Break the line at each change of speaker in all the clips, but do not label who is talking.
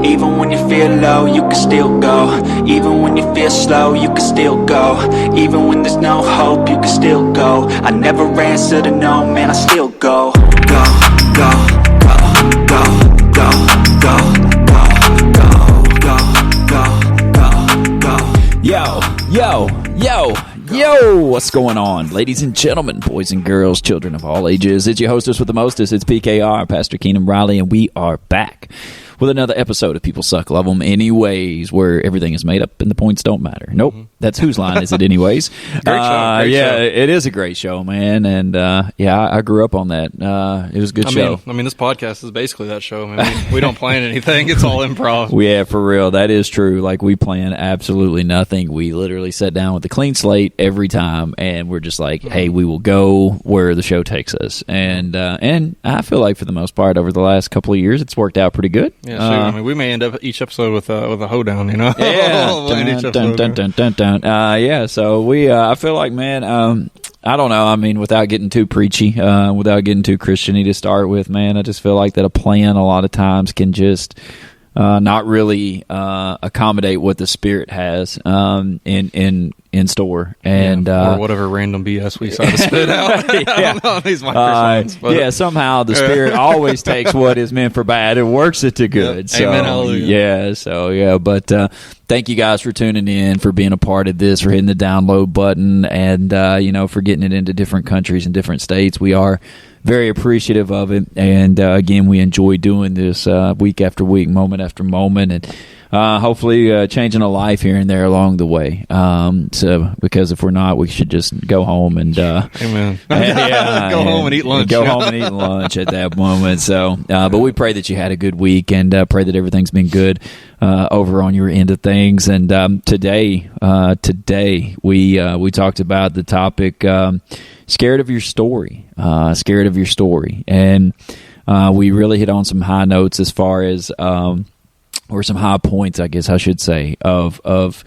Even when you feel low, you can still go. Even when you feel slow, you can still go. Even when there's no hope, you can still go. I never answer to no, man, I still go. Go, go, go, go, go, go, go, go, go, go, go.
Yo, what's going on, ladies and gentlemen, boys and girls, children of all ages? It's your hostess with the mostest. It's PKR, Pastor Keenan Riley, and we are back with another episode of People Suck, Love 'Em Anyways, where everything is made up and the points don't matter. Nope, that's whose line is it anyways?
Great show.
It is a great show, man, and I grew up on that. It was a good show.
I mean, this podcast is basically that show. I mean, we don't plan anything. It's all improv.
Yeah, for real. That is true. Like, we plan absolutely nothing. We literally sit down with a clean slate every time, and we're just like, hey, we will go where the show takes us. And I feel like for the most part, over the last couple of years, it's worked out pretty good.
Yeah, sure. I mean, we may end up each episode with a hoedown, you know?
Yeah. Yeah, so we, I feel like, man, I don't know. I mean, without getting too preachy, without getting too Christian-y to start with, man, I just feel like that a plan a lot of times can just not really accommodate what the Spirit has in store, and
or whatever random BS we decide to spit out. I don't know these microphones, but
somehow the Spirit always takes what is meant for bad and works it to good.
Yep.
So,
amen, hallelujah.
But thank you guys for tuning in, for being a part of this, for hitting the download button, and for getting it into different countries and different states. We are very appreciative of it, and again, we enjoy doing this week after week, moment after moment, and hopefully changing a life here and there along the way. So, because if we're not, we should just go home and
amen. Go home and eat lunch.
Go home and eat lunch at that moment. So, but we pray that you had a good week, and pray that everything's been good over on your end of things. And today we talked about the topic scared of your story, and we really hit on some high notes as far as or some high points, I guess I should say, of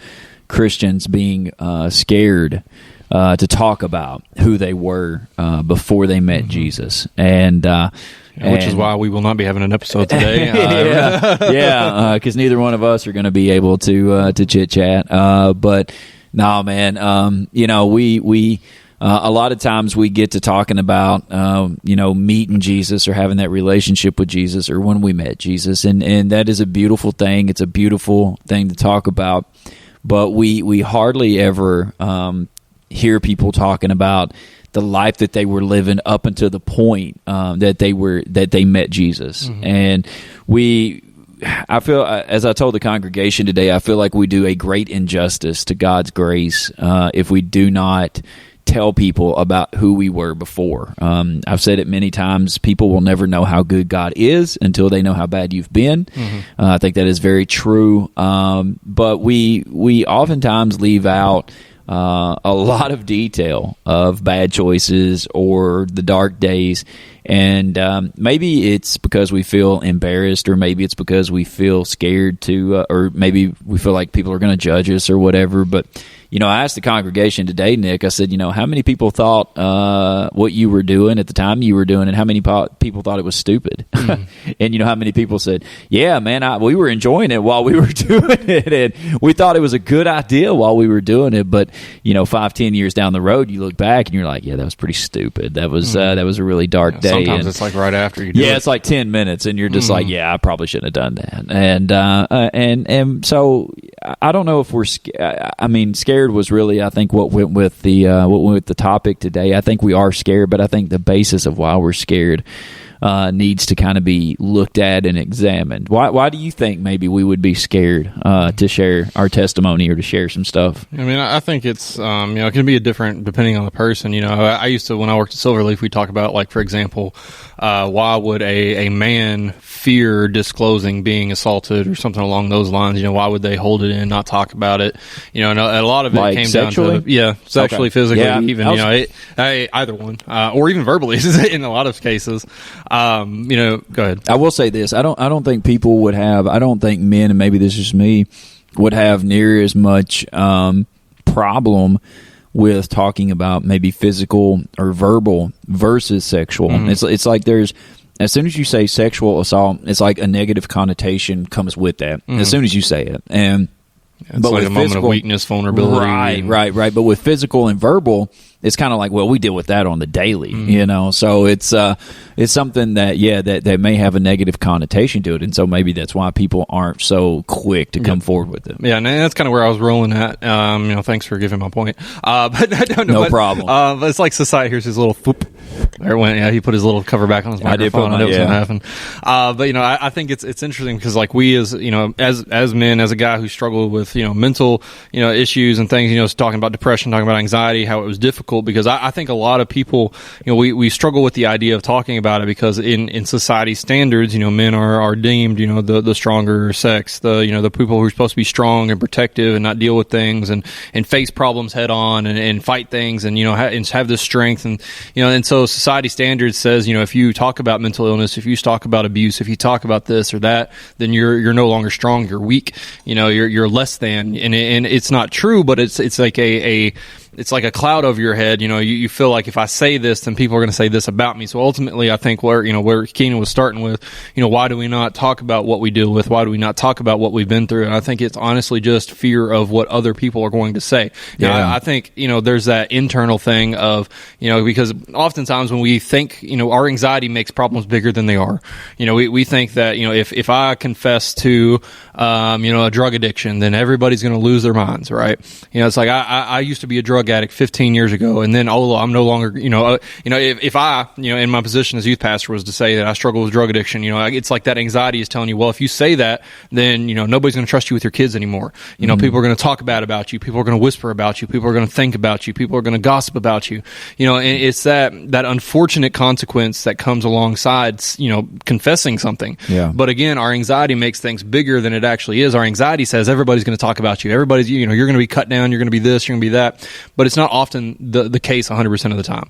Christians being scared to talk about who they were before they met Jesus, and
which is why we will not be having an episode today.
Because neither one of us are going to be able to chit chat. But no, man, we. A lot of times we get to talking about, meeting Jesus or having that relationship with Jesus, or when we met Jesus, and that is a beautiful thing. It's a beautiful thing to talk about, but we hardly ever hear people talking about the life that they were living up until the point that they met Jesus, and I feel, as I told the congregation today, I feel like we do a great injustice to God's grace if we do not tell people about who we were before. I've said it many times, people will never know how good God is until they know how bad you've been. I think that is very true. But we oftentimes leave out a lot of detail of bad choices or the dark days. And maybe it's because we feel embarrassed, or maybe it's because we feel scared to, or maybe we feel like people are going to judge us or whatever. But I asked the congregation today, Nick, I said, how many people thought what you were doing at the time you were doing, and how many people thought it was stupid? And how many people said, yeah, man, we were enjoying it while we were doing it, and we thought it was a good idea while we were doing it. But 5-10 years down the road, you look back and you're like, yeah, that was pretty stupid. That was a really dark day.
Sometimes it's like right after you do it.
Yeah, it's like 10 minutes, and you're just like, yeah, I probably shouldn't have done that. And so I don't know if we're scared was really, I think, what went with the topic today. I think we are scared, but I think the basis of why we're scared needs to kind of be looked at and examined. Why do you think maybe we would be scared to share our testimony or to share some stuff?
I mean, I think it's it can be a different depending on the person. I used to, when I worked at Silverleaf, we talk about, like, for example, why would a man fear disclosing being assaulted or something along those lines? Why would they hold it in, not talk about it? And a lot of it
like
came
sexually?
down to sexually,
okay.
physically,
yeah.
even either one, or even verbally in a lot of cases. Go ahead.
I will say this: I don't think people would have. I don't think men, and maybe this is me, would have near as much problem with talking about maybe physical or verbal versus sexual. It's like there's as soon as you say sexual assault, it's like a negative connotation comes with that. As soon as you say it, and
it's like a moment of weakness, vulnerability.
Right. But with physical and verbal, it's kind of like, well, we deal with that on the daily, So it's something that that may have a negative connotation to it, and so maybe that's why people aren't so quick to come forward with it.
Yeah, and that's kind of where I was rolling at. Thanks for giving my point. But I don't know.
No problem.
But it's like society. Here's his little whoop. There it went. Yeah, he put his little cover back on his microphone. I knew it was going to happen. But I think it's interesting because like we as men, as a guy who struggled with mental issues and things, talking about depression, talking about anxiety, how it was difficult because I think a lot of people we struggle with the idea of talking about it because in society standards, men are deemed the stronger sex, the people who are supposed to be strong and protective and not deal with things and face problems head on and fight things and have this strength and so society standards says if you talk about mental illness, if you talk about abuse, if you talk about this or that, then you're no longer strong, you're weak, you're less than, and it's not true, but it's like it's like a cloud over your head. You feel like if I say this, then people are going to say this about me. So ultimately, I think where Keenan was starting with, why do we not talk about what we deal with? Why do we not talk about what we've been through? And I think it's honestly just fear of what other people are going to say. I think, there's that internal thing of, because oftentimes when we think, our anxiety makes problems bigger than they are. We think that, if I confess to, a drug addiction, then everybody's going to lose their minds, right? It's like I used to be a drug addict 15 years ago, and then I'm no longer, if I, in my position as youth pastor was to say that I struggle with drug addiction, it's like that anxiety is telling you, well, if you say that, then, nobody's going to trust you with your kids anymore. People are going to talk bad about you. People are going to whisper about you. People are going to think about you. People are going to gossip about you. And it's that unfortunate consequence that comes alongside, confessing something.
Yeah.
But again, our anxiety makes things bigger than it actually is. Our anxiety says everybody's going to talk about you. Everybody's, you're going to be cut down. You're going to be this. You're going to be that. But it's not often the case 100% of the time.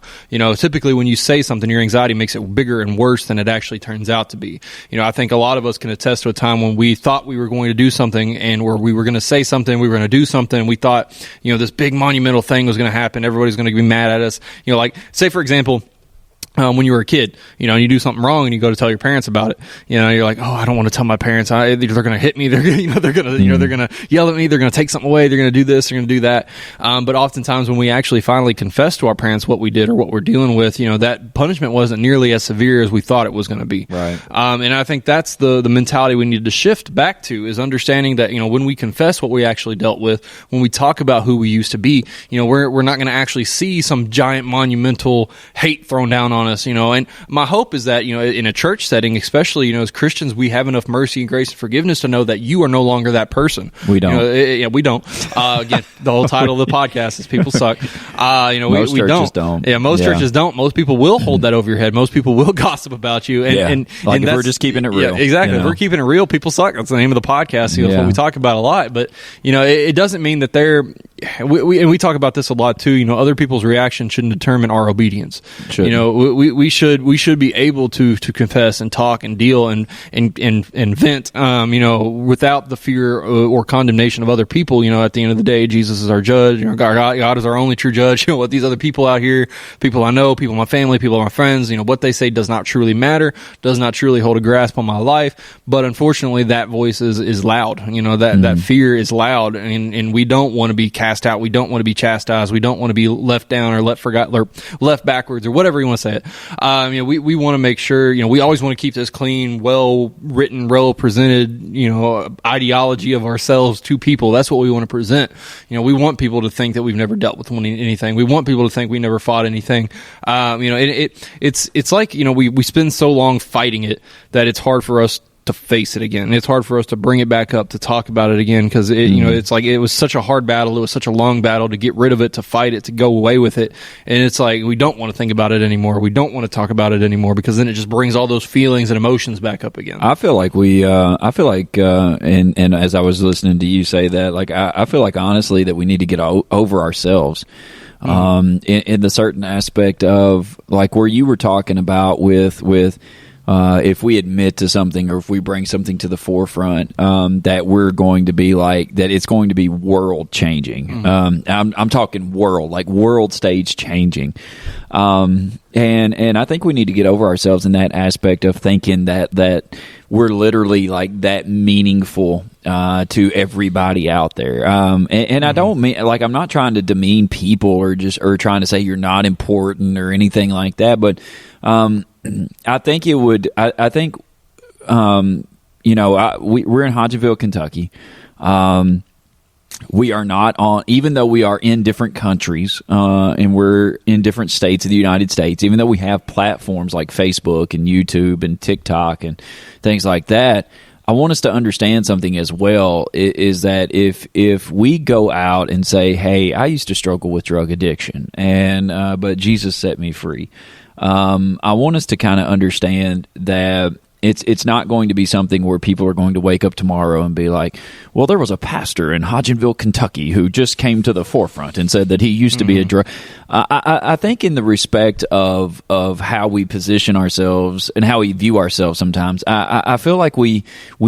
Typically when you say something, your anxiety makes it bigger and worse than it actually turns out to be. I think a lot of us can attest to a time when we thought we were going to do something and where we were going to say something, we were going to do something, we thought, this big monumental thing was going to happen, everybody's going to be mad at us. Like, say for example, when you were a kid, and you do something wrong and you go to tell your parents about it, you're like, oh, I don't want to tell my parents. They're going to hit me. They're going to, they're going to yell at me. They're going to take something away. They're going to do this. They're going to do that. But oftentimes when we actually finally confess to our parents what we did or what we're dealing with, that punishment wasn't nearly as severe as we thought it was going to be.
Right.
And I think that's the mentality we need to shift back to, is understanding that, when we confess what we actually dealt with, when we talk about who we used to be, we're not going to actually see some giant monumental hate thrown down on us, and my hope is that, in a church setting, especially, as Christians, we have enough mercy and grace and forgiveness to know that you are no longer that person.
We don't.
We don't. Again, the whole title of the podcast is People Suck.
Most churches don't.
Yeah, most churches don't. Most people will hold that over your head. Most people will gossip about you. And
if we're just keeping it real.
Yeah, exactly. If we're keeping it real, people suck. That's the name of the podcast. That's what we talk about a lot. But, it doesn't mean that we talk about this a lot too, other people's reaction shouldn't determine our obedience. We should be able to confess and talk and deal and vent, without the fear or condemnation of other people. At the end of the day, Jesus is our judge. God is our only true judge. What these other people out here, people I know, people in my family, people in my friends, what they say does not truly matter, does not truly hold a grasp on my life. But unfortunately, that voice is loud. That fear is loud, and we don't want to be cast out. We don't want to be chastised. We don't want to be left down or left backwards or whatever you want to say it. We want to make sure, we always want to keep this clean, well written, well presented, ideology of ourselves to people. That's what we want to present. We want people to think that we've never dealt with anything. We want people to think we never fought anything. It's like, we spend so long fighting it that it's hard for us to face it again. It's hard for us to bring it back up, to talk about it again, because it's like it was such a hard battle. It was such a long battle to get rid of it, to fight it, to go away with it. And it's like we don't want to think about it anymore. We don't want to talk about it anymore, because then it just brings all those feelings and emotions back up again.
I feel like and as I was listening to you say that, like I feel like honestly that we need to get over ourselves. In the certain aspect of like where you were talking about with if we admit to something or if we bring something to the forefront, that we're going to be like, that it's going to be world changing. I'm talking world stage changing. And I think we need to get over ourselves in that aspect of thinking that we're literally like that meaningful to everybody out there. And I don't mean, like, I'm not trying to demean people or trying to say you're not important or anything like that. But I think it would. I think you know, we're in Hodgenville, Kentucky. We are not on, even though we are in different countries and we're in different states of the United States, even though we have platforms like Facebook and YouTube and TikTok and things like that, I want us to understand something as well, is that if we go out and say, hey, I used to struggle with drug addiction, and but Jesus set me free, I want us to kind of understand that it's not going to be something where people are going to wake up tomorrow and be like, well, there was a pastor in Hodgenville, Kentucky who just came to the forefront and said that he used to be a drug. I think in the respect of how we position ourselves and how we view ourselves sometimes, I feel like we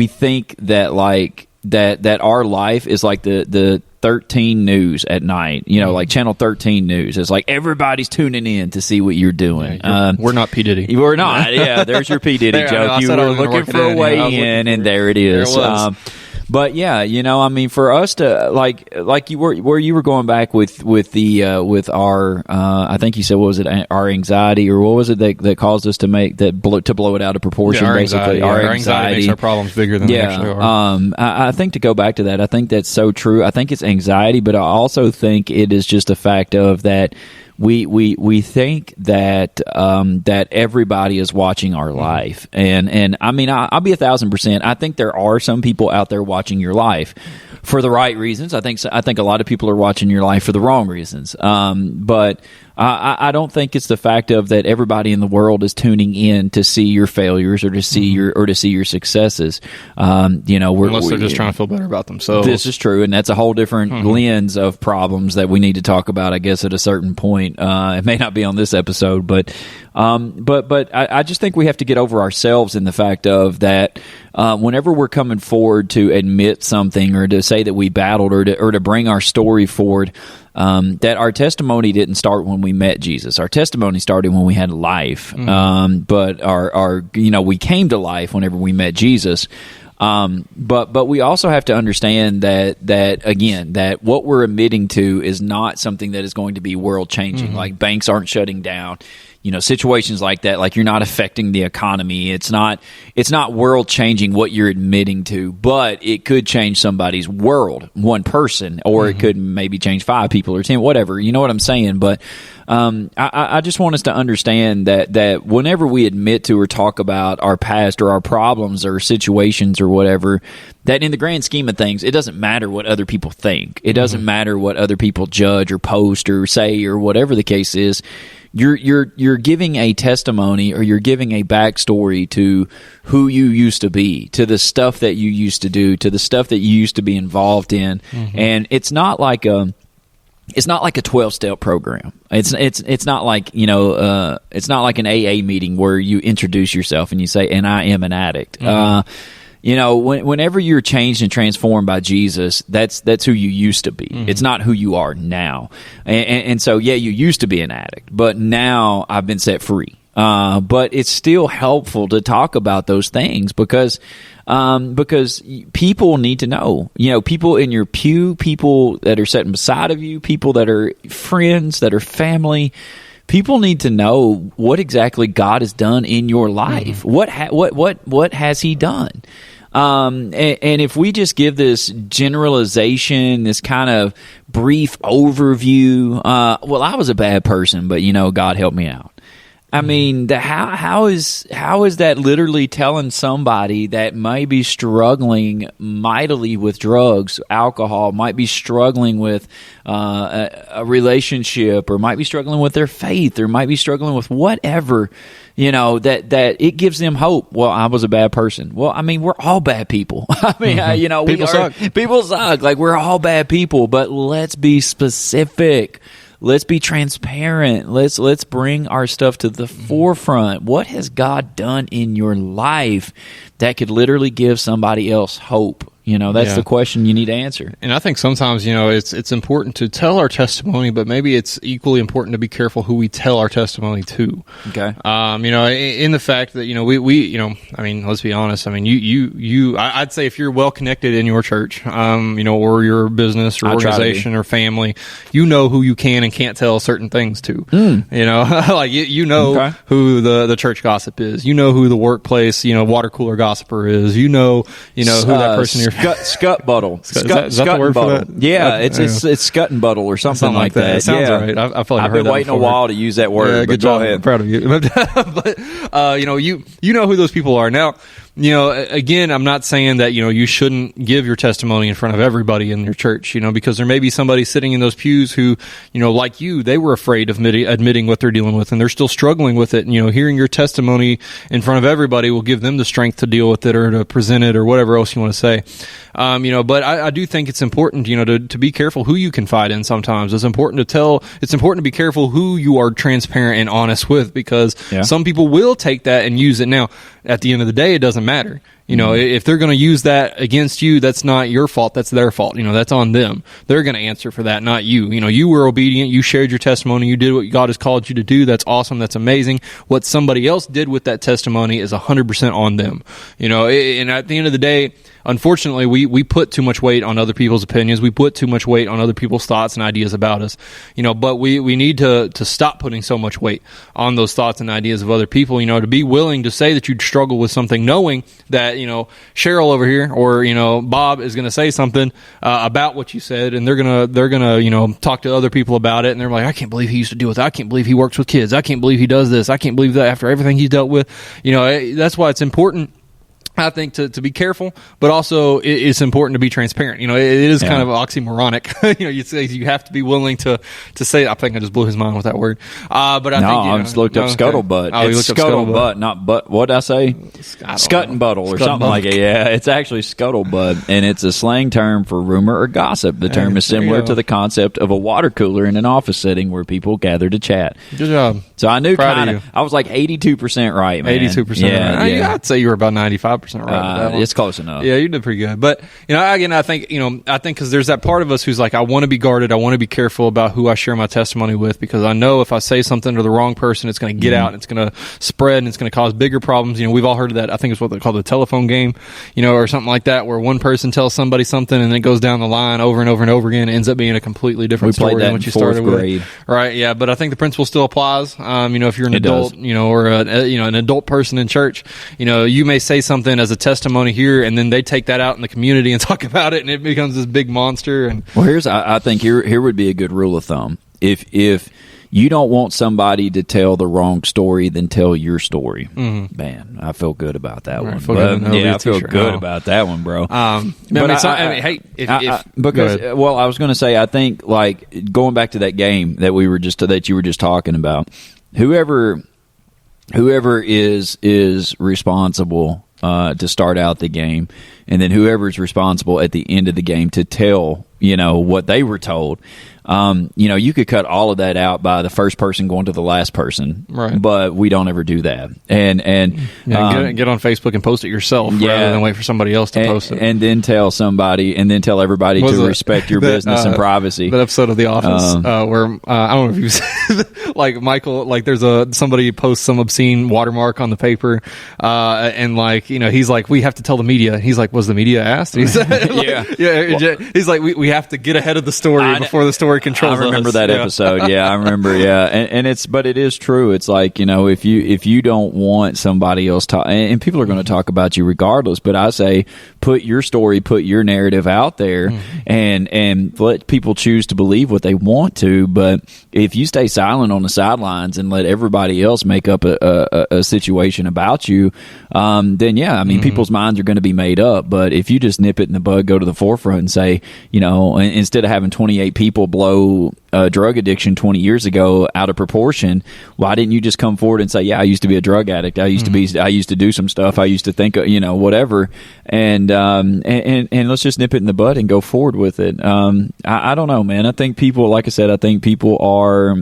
think that like that our life is like the 13 News at night, you know, like Channel 13 News. It's like everybody's tuning in to see what you're doing.
We're not P. Diddy.
We're not. Yeah, there's your P. Diddy joke. You were looking for a way in, and there it is. But yeah, you know, I mean, for us to like you were where you were going back with our I think you said, what was it, our anxiety, or what was it that caused us to blow it out of proportion?
Our
basically,
anxiety, our anxiety makes our problems bigger than they actually are.
I think to go back to that, I think that's so true. I think it's anxiety, but I also think it is just a fact of that. We think that that everybody is watching our life, and I mean, I'll be 1,000%. I think there are some people out there watching your life for the right reasons. I think a lot of people are watching your life for the wrong reasons. But I don't think it's the fact of that everybody in the world is tuning in to see your failures or to see your successes. You know,
unless they're just trying to feel better about themselves.
This is true, and that's a whole different lens of problems that we need to talk about, I guess, at a certain point. It may not be on this episode, but I just think we have to get over ourselves in the fact of that. Whenever we're coming forward to admit something or to say that we battled or to bring our story forward, that our testimony didn't start when we met Jesus. Our testimony started when we had life. But our you know, we came to life whenever we met Jesus. But we also have to understand that again, that what we're admitting to is not something that is going to be world changing. Like banks aren't shutting down. You know, situations like that, like you're not affecting the economy. It's not world changing what you're admitting to, but it could change somebody's world, one person, or it could maybe change 5 people or 10, whatever. You know what I'm saying? But I just want us to understand that whenever we admit to or talk about our past or our problems or situations or whatever, that in the grand scheme of things, it doesn't matter what other people think. It doesn't matter what other people judge or post or say or whatever the case is. You're giving a testimony or you're giving a backstory to who you used to be, to the stuff that you used to do, to the stuff that you used to be involved in, and it's not like a 12-step program. It's not like, you know, it's not like an AA meeting where you introduce yourself and you say, and I am an addict. You know, whenever you're changed and transformed by Jesus, that's who you used to be. It's not who you are now. And so, yeah, you used to be an addict, but now I've been set free. But it's still helpful to talk about those things because people need to know. You know, people in your pew, people that are sitting beside of you, people that are friends, that are family. People need to know what exactly God has done in your life. What has He done? And if we just give this generalization, this kind of brief overview, well, I was a bad person, but you know, God helped me out. I mean, how is that literally telling somebody that might be struggling mightily with drugs, alcohol, might be struggling with a relationship, or might be struggling with their faith, or might be struggling with whatever, you know, that it gives them hope. Well, I was a bad person. Well, I mean, we're all bad people. I mean, you know,
people suck.
People suck. Like, we're all bad people, but let's be specific. let's be transparent. Let's bring our stuff to the forefront. What has God done in your life that could literally give somebody else hope? That's the question you need to answer.
And I think sometimes, it's important to tell our testimony, but maybe it's equally important to be careful who we tell our testimony to.
Okay.
In the fact that, let's be honest. I mean, I'd say if you're well connected in your church, or your business or organization or family, who you can and can't tell certain things to. Like who the church gossip is, who the workplace, water cooler gossiper is, who that person you're
Scuttlebutt.
Is that the word for that?
Yeah, it's Scuttlebutt or something like that.
It sounds right. I feel like
I've been waiting a while to use that word.
Yeah, good job. Go ahead. I'm proud of you. But you know who those people are. Now, again, I'm not saying that you shouldn't give your testimony in front of everybody in your church. Because there may be somebody sitting in those pews who, like you, they were afraid of admitting what they're dealing with, and they're still struggling with it. And hearing your testimony in front of everybody will give them the strength to deal with it or to present it or whatever else you want to say. But I do think it's important, to be careful who you confide in. Sometimes it's important to be careful who you are transparent and honest with, because some people will take that and use it. Now, at the end of the day, it doesn't matter. If they're going to use that against you, that's not your fault. That's their fault. That's on them. They're going to answer for that, not you. You were obedient. You shared your testimony. You did what God has called you to do. That's awesome. That's amazing. What somebody else did with that testimony is 100% on them. And at the end of the day, unfortunately, we put too much weight on other people's opinions. We put too much weight on other people's thoughts and ideas about us. But we need to stop putting so much weight on those thoughts and ideas of other people. To be willing to say that you struggle with something, knowing that Cheryl over here or Bob is going to say something about what you said, and they're gonna talk to other people about it, and they're like, I can't believe he used to deal with that. I can't believe he works with kids. I can't believe he does this. I can't believe that after everything he's dealt with. That's why it's important, I think, to be careful, but also it's important to be transparent. It is kind of oxymoronic. You say you have to be willing to say. I think I just blew his mind with that word. But I
just looked up Scuttlebutt.
Oh,
it's Scuttlebutt, not but. What did I say? Scuttenbuttle or something like it. Yeah, it's actually Scuttlebutt, and it's a slang term for rumor or gossip. The term is similar to the concept of a water cooler in an office setting where people gather to chat.
Good job.
So I knew kind of. I was like 82% right, man.
82%. Yeah, right. I'd say you were about 95%. Right,
it's close enough.
Yeah, you did pretty good. But again, I think because there's that part of us who's like, I want to be guarded. I want to be careful about who I share my testimony with, because I know if I say something to the wrong person, it's going to get out, and it's going to spread, and it's going to cause bigger problems. We've all heard of that. I think it's what they call the telephone game, or something like that, where one person tells somebody something, and then it goes down the line over and over and over again. It ends up being a completely different story than what you started with. Right? Yeah, but I think the principle still applies. If you're an adult, or an adult person in church, you may say something as a testimony here, and then they take that out in the community and talk about it, and it becomes this big monster. And
I think here would be a good rule of thumb. If you don't want somebody to tell the wrong story, then tell your story. Mm-hmm. Man, I feel good about that one. I feel good about that one, bro.
I
was going to say, I think, like, going back to that game that you were just talking about, whoever is responsible to start out the game, and then whoever's responsible at the end of the game to tell what they were told. You could cut all of that out by the first person going to the last person,
right?
But we don't ever do that. And
get on Facebook and post it yourself, rather than wait for somebody else to post it,
and then tell somebody, and then tell everybody to respect your business and privacy.
That episode of The Office where I don't know if you've seen, like, Michael, like, there's somebody posts some obscene watermark on the paper, and he's like, we have to tell the media. He's like, was the media asked? He's he's like, we have to get ahead of the story before the story controls us.
I remember that episode. Yeah, I remember. Yeah, and it is true. It's like, if you don't want somebody else and people are going to talk about you regardless. But I say, put your story, put your narrative out there, and let people choose to believe what they want to. But if you stay silent on the sidelines and let everybody else make up a situation about you, then people's minds are going to be made up. But if you just nip it in the bud, go to the forefront and say, instead of having 28 people blow drug addiction 20 years ago out of proportion, why didn't you just come forward and say, yeah, I used to be a drug addict. I used to do some stuff. I used to think, whatever. And let's just nip it in the bud and go forward with it. I don't know, man. I think people, like I said, are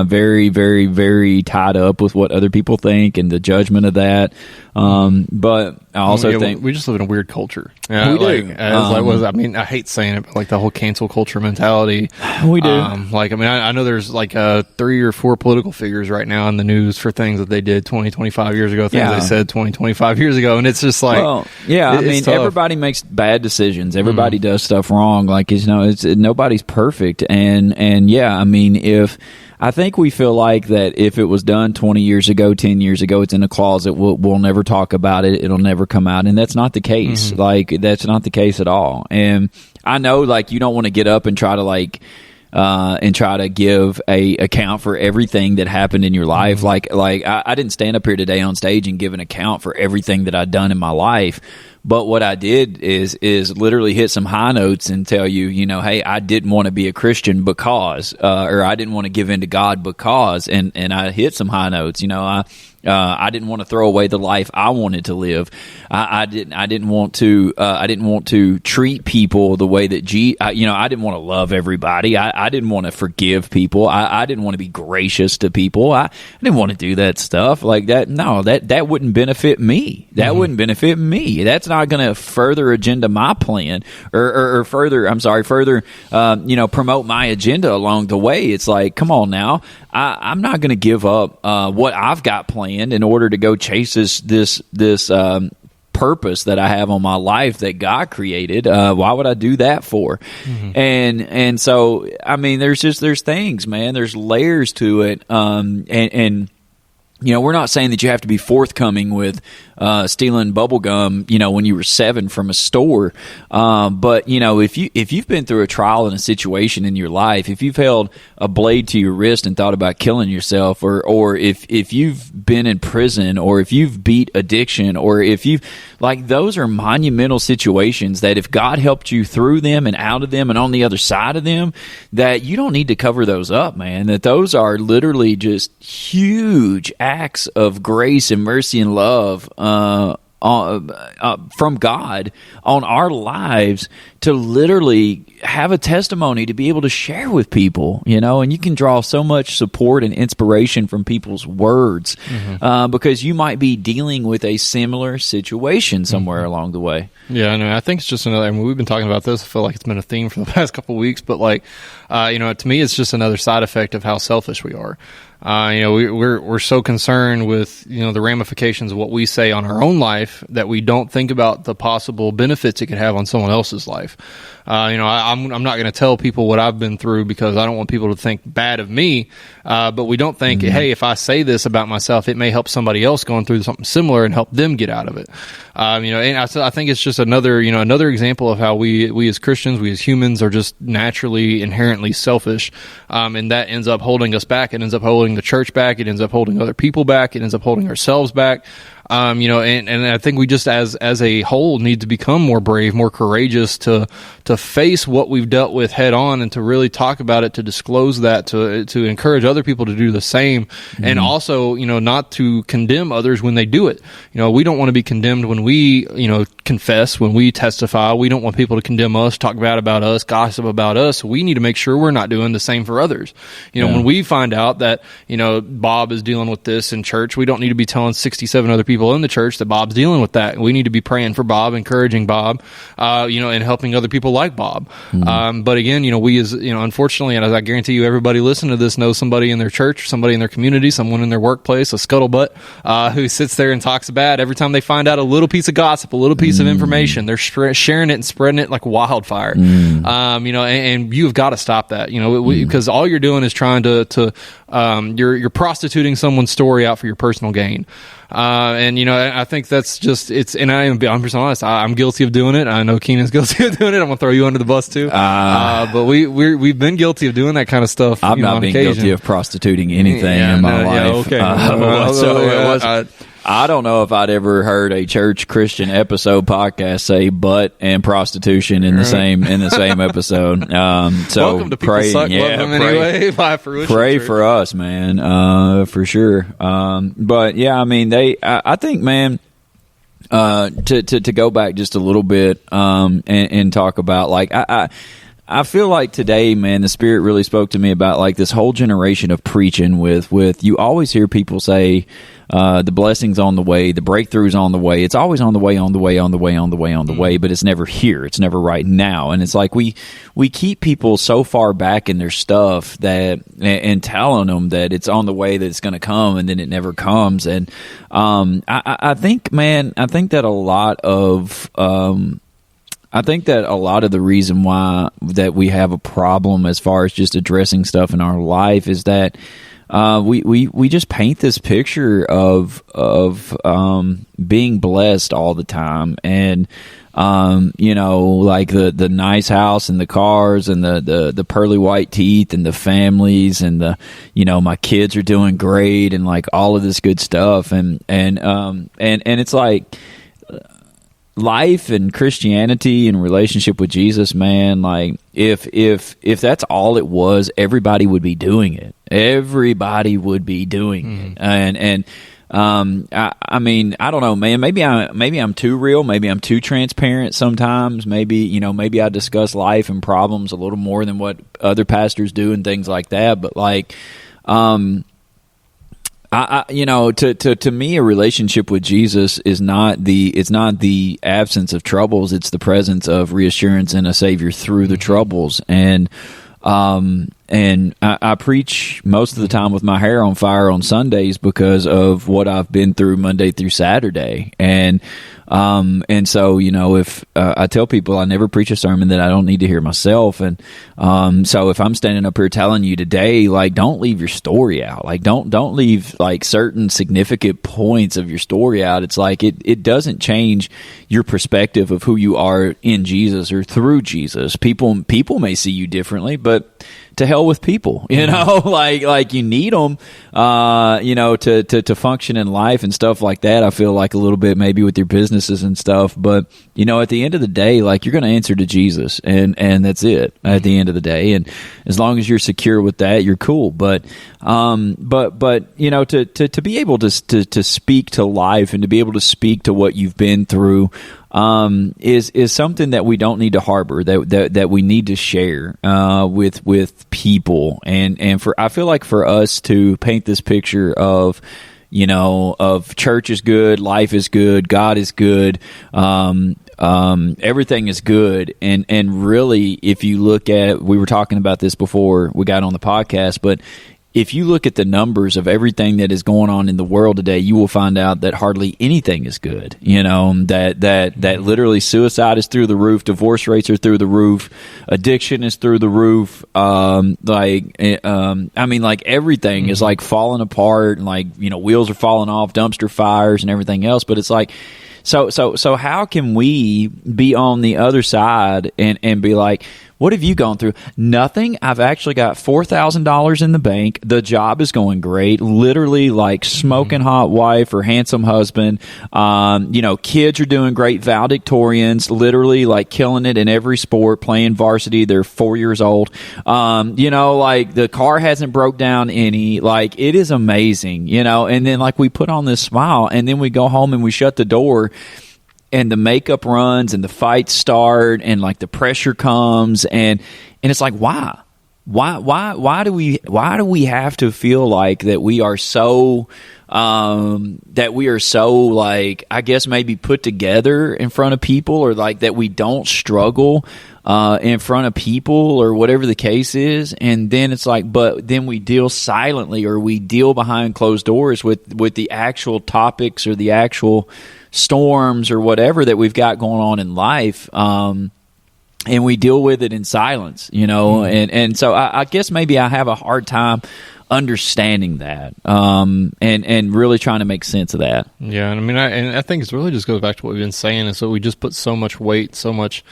very, very, very tied up with what other people think and the judgment of that. But I also think
we just live in a weird culture.
Yeah, we do.
I hate saying it, but like the whole cancel culture mentality.
We do.
I know there's like 3 or 4 political figures right now in the news for things that they did 20, 25 years ago, things they said 20, 25 years ago. And it's just like, it's tough.
Everybody makes bad decisions. Everybody does stuff wrong. Like, nobody's perfect. And yeah, I mean, I think we feel like that if it was done 20 years ago, 10 years ago, it's in a closet. We'll never talk about it. It'll never come out. And that's not the case. Like, that's not the case at all. And I know, like, you don't want to get up and try to give a account for everything that happened in your life. Like I didn't stand up here today on stage and give an account for everything that I'd done in my life. But what I did is literally hit some high notes and tell you, hey, I didn't want to be a Christian because, or I didn't want to give in to God because, and I hit some high notes. I didn't want to throw away the life I wanted to live. I didn't want to treat people the way that I didn't want to love everybody. I didn't want to forgive people. I didn't want to be gracious to people. I didn't want to do that stuff like that. No, that wouldn't benefit me. That wouldn't benefit me. That's not going to further agenda my plan or further promote my agenda along the way. It's like, come on now. I'm not going to give up what I've got planned in order to go chase this purpose that I have on my life that God created. Why would I do that for? And so, I mean, there's things, man. There's layers to it. And we're not saying that you have to be forthcoming with stealing bubble gum, when you were 7 from a store. But if you've been through a trial and a situation in your life, if you've held a blade to your wrist and thought about killing yourself, or if you've been in prison, or if you've beat addiction, or if you've those are monumental situations that if God helped you through them and out of them and on the other side of them, that you don't need to cover those up, man. That those are literally just huge acts of grace and mercy and love from God on our lives to literally have a testimony to be able to share with people, and you can draw so much support and inspiration from people's words because you might be dealing with a similar situation somewhere along the way.
Yeah, I know. I think it's just another. I mean, we've been talking about this. I feel like it's been a theme for the past couple of weeks, but to me, it's just another side effect of how selfish we are. We're so concerned with the ramifications of what we say on our own life that we don't think about the possible benefits it could have on someone else's life. I'm not going to tell people what I've been through because I don't want people to think bad of me. But we don't think, hey, if I say this about myself, it may help somebody else going through something similar and help them get out of it. And I think it's just another example of how we as Christians, we as humans are just naturally inherently selfish. And that ends up holding us back. It ends up holding the church back. It ends up holding other people back. It ends up holding ourselves back. And I think we just as a whole need to become more brave, more courageous to face what we've dealt with head on and to really talk about it, to disclose that, to encourage other people to do the same. And also, not to condemn others when they do it. We don't want to be condemned when we, confess, when we testify. We don't want people to condemn us, talk bad about us, gossip about us. We need to make sure we're not doing the same for others. When we find out that, Bob is dealing with this in church, we don't need to be telling 67 other people in the church that Bob's dealing with that. We need to be praying for Bob, encouraging Bob, and helping other people like Bob. But again, we as, unfortunately, and as I guarantee you, everybody listening to this knows somebody in their church, somebody in their community, someone in their workplace, a scuttlebutt, who sits there and talks bad every time they find out a little piece of gossip, a little piece of information. They're sharing it and spreading it like wildfire. And you've got to stop that, because all you're doing is trying to you're prostituting someone's story out for your personal gain. I think that's just, I'm honest, I'm guilty of doing it. I know Keenan's guilty of doing it. I'm gonna throw you under the bus too. But we've been guilty of doing that kind of stuff.
I've not been guilty of prostituting anything in my life.
Yeah, okay.
I don't know if I'd ever heard a church Christian episode podcast say butt and prostitution in the same episode. So
welcome to People
pray,
Suck, Love Them Anyway. By Fruition
pray
Church.
for us, man, for sure. But yeah, I mean, I think, man, to go back just a little bit and talk about, like, I feel like today, man, the Spirit really spoke to me about, like, this whole generation of preaching with you always hear people say the blessing's on the way, the breakthrough's on the way. It's always on the way, on the way, on the way, on the way, on the way, but it's never here. It's never right now. And it's like we keep people so far back in their stuff that and telling them that it's on the way, that it's going to come, and then it never comes. And I think, man, I think that a lot of the reason why that we have a problem as far as just addressing stuff in our life is that we just paint this picture of being blessed all the time, and like the nice house and the cars and the pearly white teeth and the families and my kids are doing great and like all of this good stuff, and it's like life and Christianity and relationship with Jesus, man, like if that's all it was, everybody would be doing it. Everybody would be doing it. And I mean, I don't know, man, maybe I'm too real, maybe I'm too transparent sometimes, maybe I discuss life and problems a little more than what other pastors do and things like that, but like to me, a relationship with Jesus is not the absence of troubles. It's the presence of reassurance and a Savior through the troubles. And I preach most of the time with my hair on fire on Sundays because of what I've been through Monday through Saturday. And so, if I tell people I never preach a sermon that I don't need to hear myself. And so if I'm standing up here telling you today, like, don't leave your story out. Like, don't leave like certain significant points of your story out. It's like it doesn't change your perspective of who you are in Jesus or through Jesus. People may see you differently, but to hell with people, like you need them, to function in life and stuff like that. I feel like a little bit maybe with your businesses and stuff, but at the end of the day, like, you're going to answer to Jesus, and that's it at the end of the day. And as long as you're secure with that, you're cool. But to be able to speak to life and to be able to speak to what you've been through, is something that we don't need to harbor, that we need to share with people, and I feel like for us to paint this picture of church is good, life is good, God is good, everything is good, and really, if you look at, we were talking about this before we got on the podcast, but if you look at the numbers of everything that is going on in the world today, you will find out that hardly anything is good. That literally suicide is through the roof, divorce rates are through the roof, addiction is through the roof. Everything is like falling apart, and like, wheels are falling off, dumpster fires and everything else. But it's like, so how can we be on the other side and be like, what have you gone through? Nothing. I've actually got $4,000 in the bank. The job is going great. Literally, like, smoking hot wife or handsome husband. Kids are doing great. Valedictorians, literally, like, killing it in every sport, playing varsity. They're 4 years old. Like, the car hasn't broke down any. Like, it is amazing, And then, like, we put on this smile, and then we go home and we shut the door, and the makeup runs and the fights start, and like the pressure comes, and it's like, why do we have to feel like that we are so like, I guess maybe put together in front of people, or like that we don't struggle in front of people, or whatever the case is. And then it's like, but then we deal silently, or we deal behind closed doors with the actual topics or the actual storms or whatever that we've got going on in life, and we deal with it in silence, and so I guess maybe I have a hard time understanding that, and really trying to make sense of that.
Yeah, and I think it really just goes back to what we've been saying, is so we just put so much weight, so much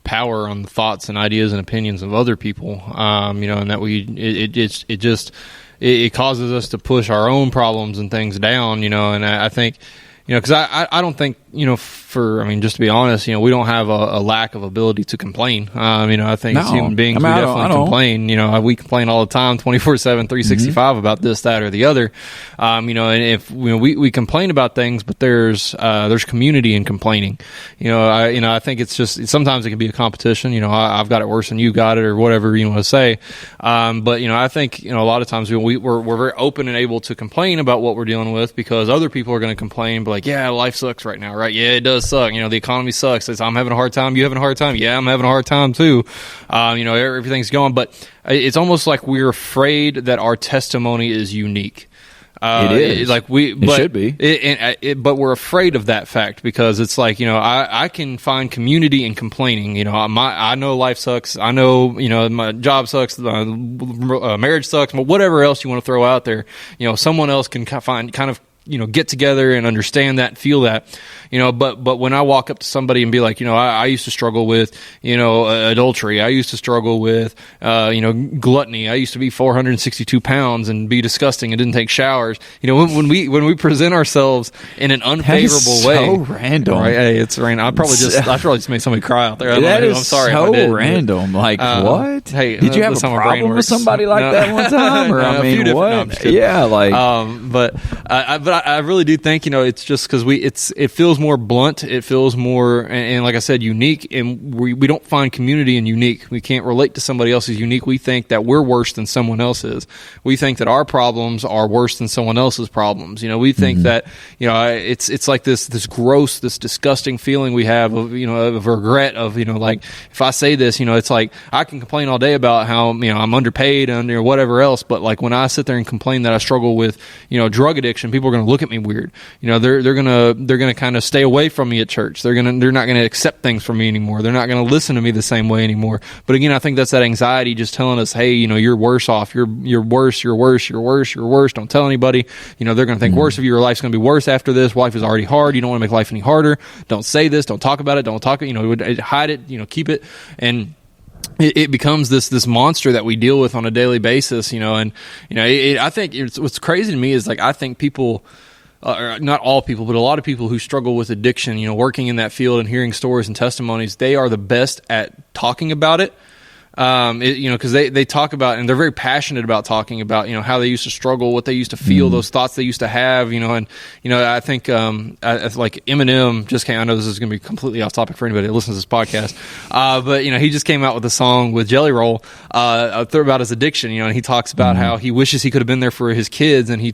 power on the thoughts and ideas and opinions of other people, and that it causes us to push our own problems and things down, and I think because I don't think, just to be honest, we don't have a lack of ability to complain. I think as human beings, we definitely complain. We complain all the time, 24/7, 365 about this, that, or the other. And if we complain about things, but there's community in complaining. I think it's just sometimes it can be a competition. I've got it worse than you got it, or whatever you want to say. But I think a lot of times we're very open and able to complain about what we're dealing with, because other people are going to complain, but like, yeah, life sucks right now, right? Yeah, it does suck. The economy sucks. I'm having a hard time. You having a hard time? Yeah, I'm having a hard time too. Everything's going, but it's almost like we're afraid that our testimony is unique.
It is. It should be.
But we're afraid of that fact, because it's like, I can find community in complaining. I know life sucks. I know, my job sucks. Marriage sucks. Whatever else you want to throw out there, someone else can kind of get together and understand that, feel that, but when I walk up to somebody and be like, I used to struggle with, adultery. I used to struggle with, gluttony. I used to be 462 pounds and be disgusting and didn't take showers. When we present ourselves in an unfavorable way.
So random.
Right? Hey, it's random. I probably just made somebody cry out there.
I'm
sorry.
So random. Like, what?
Hey,
did you have a problem with somebody like that one time? Or
a few different,
what? Yeah, like,
but I really do think, it's just because it feels more blunt, it feels more, and like I said, unique, and we don't find community in unique. We can't relate to somebody else's unique. We think that we're worse than someone else is. We think that our problems are worse than someone else's problems. We think that, it's like this gross, this disgusting feeling we have of regret of, like, if I say this, it's like, I can complain all day about how, I'm underpaid and whatever else, but like when I sit there and complain that I struggle with, drug addiction, people are going to look at me weird. They're gonna kind of stay away from me at church. They're not gonna accept things from me anymore. They're not gonna listen to me the same way anymore. But again, I think that's that anxiety just telling us, hey, you're worse off. You're worse. You're worse. You're worse. You're worse. Don't tell anybody. They're gonna think worse of you. Your life's gonna be worse after this. Life is already hard. You don't want to make life any harder. Don't say this. Don't talk about it. Don't talk. Hide it. Keep it. And it becomes this monster that we deal with on a daily basis. I think what's crazy to me is, like, I think people. Not all people, but a lot of people who struggle with addiction, working in that field and hearing stories and testimonies, they are the best at talking about it. Because they talk about, and they're very passionate about talking about, how they used to struggle, what they used to feel, those thoughts they used to have, I think, like Eminem just came, I know this is going to be completely off topic for anybody that listens to this podcast, but, he just came out with a song with Jelly Roll, about his addiction, and he talks about how he wishes he could have been there for his kids, and he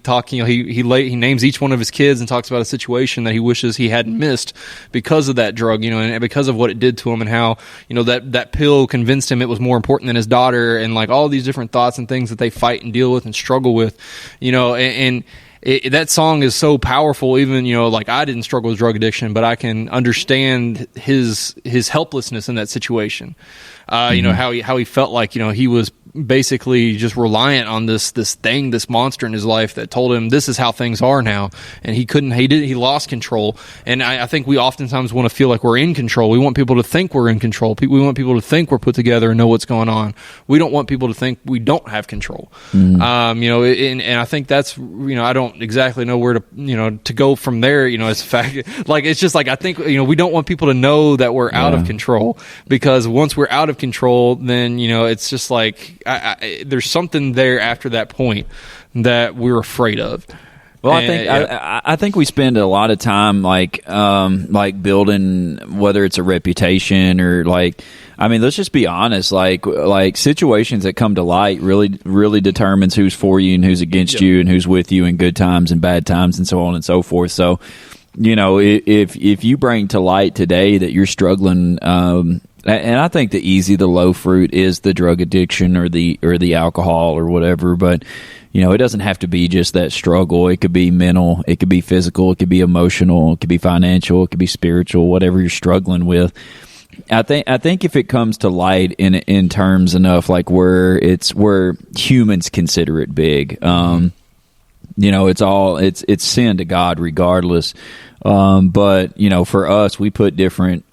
names each one of his kids and talks about a situation that he wishes he hadn't missed because of that drug, and because of what it did to him, and how, that pill convinced him it was more important than his daughter, and like all these different thoughts and things that they fight and deal with and struggle with, that song is so powerful. Even like I didn't struggle with drug addiction, but I can understand his helplessness in that situation. How he felt like he was basically just reliant on this monster in his life that told him this is how things are now, and he lost control. And I think we oftentimes want to feel like we're in control. We want people to think we're in control. We want people to think we're put together and know what's going on. We don't want people to think we don't have control. And I think that's I don't exactly know where to go from there. It's a fact. Like, it's just like, I think we don't want people to know that we're out of control, because once we're out of control, then it's just like there's something there after that point that we're afraid of.
Well, I think we spend a lot of time like building, whether it's a reputation or let's just be honest, like situations that come to light really determines who's for you and who's against you, and who's with you in good times and bad times and so on and so forth. So, if you bring to light today that you're struggling, and I think the low fruit is the drug addiction or the alcohol or whatever, but it doesn't have to be just that struggle. It could be mental, it could be physical, it could be emotional, it could be financial, it could be spiritual, whatever you're struggling with. I think if it comes to light in terms enough, like where humans consider it big, it's sin to God regardless. But for us, we put different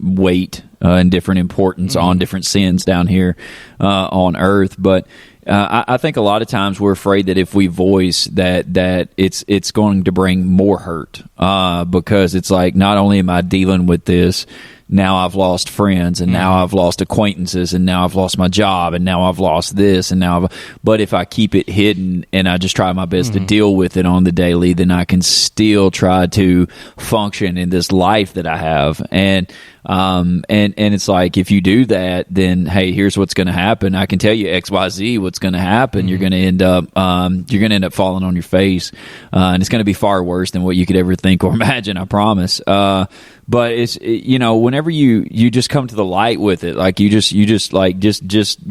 weight and different importance on different sins down here on earth. But I think a lot of times we're afraid that if we voice that it's going to bring more hurt, because it's like, not only am I dealing with this, now I've lost friends, and now I've lost acquaintances, and now I've lost my job, and now I've lost this, and but if I keep it hidden and I just try my best to deal with it on the daily, then I can still try to function in this life that I have. And it's like, if you do that, then hey, here's what's going to happen. I can tell you XYZ what's going to happen. You're going to end up falling on your face, and it's going to be far worse than what you could ever think or imagine, I promise. But it's, whenever you just come to the light with it, like you just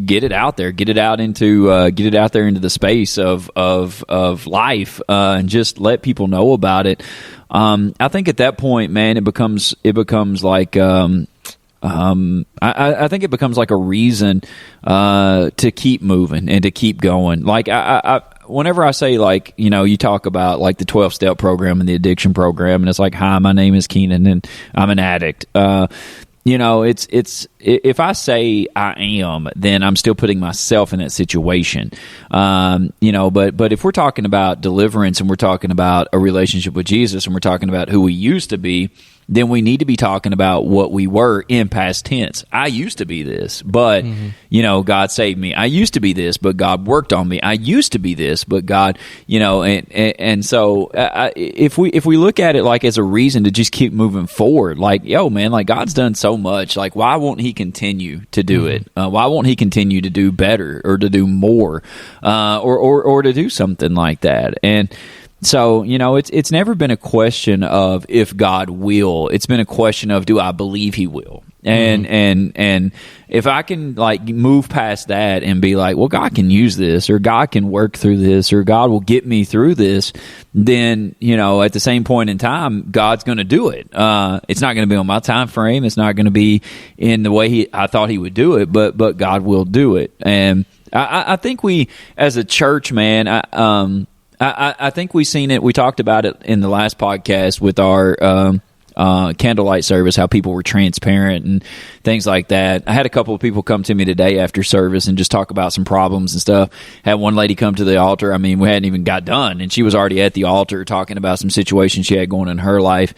get it out there, get it out there into the space of life, and just let people know about it. I think at that point, man, it becomes like, I think it becomes like a reason to keep moving and to keep going. Like whenever I say, like, you talk about like the 12-step program and the addiction program, and it's like, hi, my name is Keenan and I'm an addict. It's if I say I am, then I'm still putting myself in that situation. But if we're talking about deliverance and we're talking about a relationship with Jesus and we're talking about who we used to be, then we need to be talking about what we were in past tense. I used to be this, but God saved me. I used to be this, but God worked on me. I used to be this, but God, and so if we look at it like as a reason to just keep moving forward, like, yo, man, like God's done so much. Like, why won't He continue to do it? Why won't He continue to do better or to do more, or to do something like that? And so, it's never been a question of if God will. It's been a question of, do I believe He will? And if I can like move past that and be like, well, God can use this, or God can work through this, or God will get me through this, then, at the same point in time, God's going to do it. It's not going to be on my time frame. It's not going to be in the way I thought He would do it, but God will do it. And I think we, as a church, man, I think we've seen it. We talked about it in the last podcast with our candlelight service, how people were transparent and things like that. I had a couple of people come to me today after service and just talk about some problems and stuff. Had one lady come to the altar. I mean, we hadn't even got done, and she was already at the altar talking about some situations she had going in her life.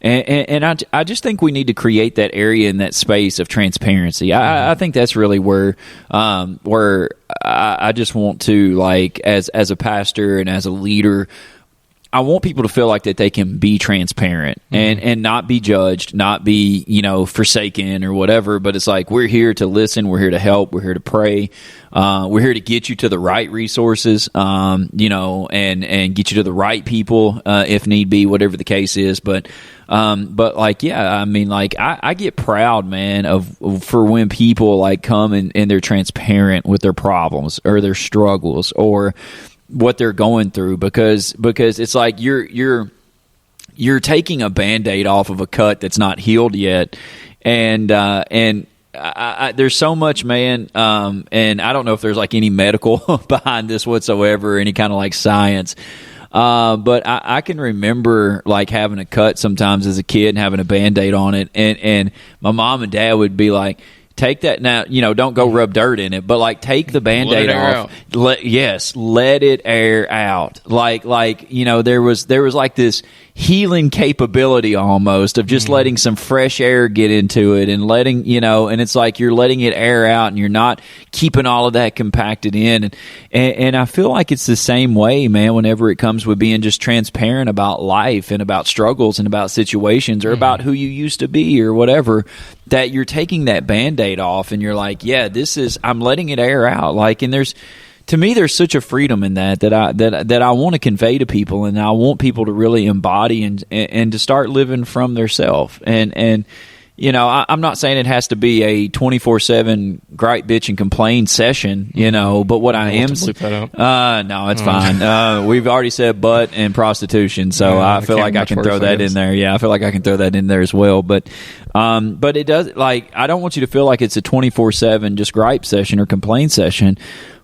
And I just think we need to create that area in that space of transparency. I think that's really where I just want to, like, as a pastor and as a leader, I want people to feel like that they can be transparent and not be judged, not be, forsaken or whatever. But it's like, we're here to listen. We're here to help. We're here to pray. We're here to get you to the right resources, and get you to the right people, if need be, whatever the case is. But like, yeah, I mean, like, I get proud, man, for when people like come and they're transparent with their problems or their struggles or what they're going through, because it's like you're taking a Band-Aid off of a cut that's not healed yet, and there's so much, man, and I don't know if there's like any medical behind this whatsoever, or any kind of like science. But I can remember like having a cut sometimes as a kid and having a Band-Aid on it, and my mom and dad would be like, take that now, don't go rub dirt in it, but like take the Band-Aid off. Let it air out. Like there was like this healing capability almost of just letting some fresh air get into it and letting, and it's like you're letting it air out and you're not keeping all of that compacted in. And I feel like it's the same way, man, whenever it comes with being just transparent about life and about struggles and about situations or about who you used to be or whatever, that you're taking that Band-Aid off and you're like, yeah, I'm letting it air out. Like, and to me, there's such a freedom in that I want to convey to people, and I want people to really embody and to start living from their self. And I'm not saying it has to be a 24/7 gripe, bitch, and complain session, but what I am...
Bleep that out.
No, it's fine. We've already said butt and prostitution, so I feel like I can throw that in there. Yeah, I feel like I can throw that in there as well. But it does, like, I don't want you to feel like it's a 24/7 just gripe session or complain session.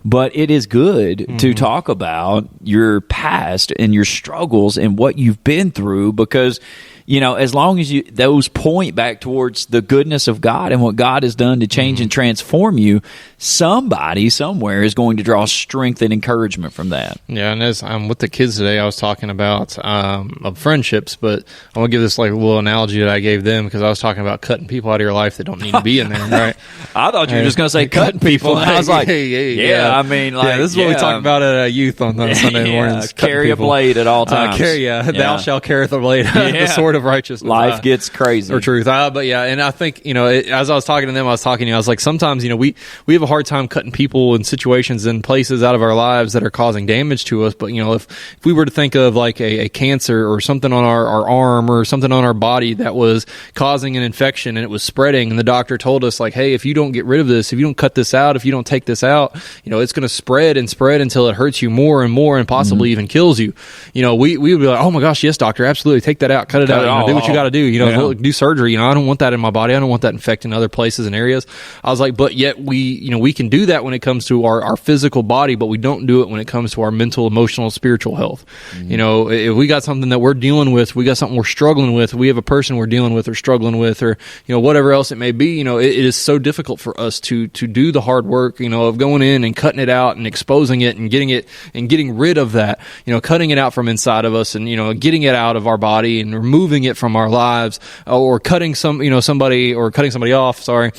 But it is good to talk about your past and your struggles and what you've been through, because as long as those point back towards the goodness of God and what God has done to change and transform you, somebody somewhere is going to draw strength and encouragement from that.
Yeah, and as I'm with the kids today, I was talking about of friendships, but I want to give this like a little analogy that I gave them, because I was talking about cutting people out of your life that don't need to be in there, right?
I thought you were just going to say cutting people, and I was like,
yeah.
I mean, like,
this is what we talk about at youth on Sunday mornings.
Carry a blade at all times.
Thou shalt carry the blade, the sword of righteousness.
Life gets crazy.
Or truth. But yeah, and I think, as I was talking to them, I was like, sometimes, we have a hard time cutting people in situations and places out of our lives that are causing damage to us. But, if we were to think of like a cancer or something on our arm or something on our body that was causing an infection and it was spreading, and the doctor told us like, hey, if you don't get rid of this, if you don't cut this out, if you don't take this out, it's going to spread and spread until it hurts you more and more and possibly even kills you. We would be like, oh my gosh, yes, doctor, absolutely, take that out, cut it out, do what you got to do, do surgery. I don't want that in my body. I don't want that infecting other places and areas. I was like, but yet we can do that when it comes to our physical body, but we don't do it when it comes to our mental, emotional, spiritual health. If we got something that we're dealing with, we got something we're struggling with, we have a person we're dealing with or struggling with, or whatever else it may be, it is so difficult for us to do the hard work, of going in and cutting it out and exposing it and getting rid of that, cutting it out from inside of us and getting it out of our body and removing it from our lives, or cutting somebody off from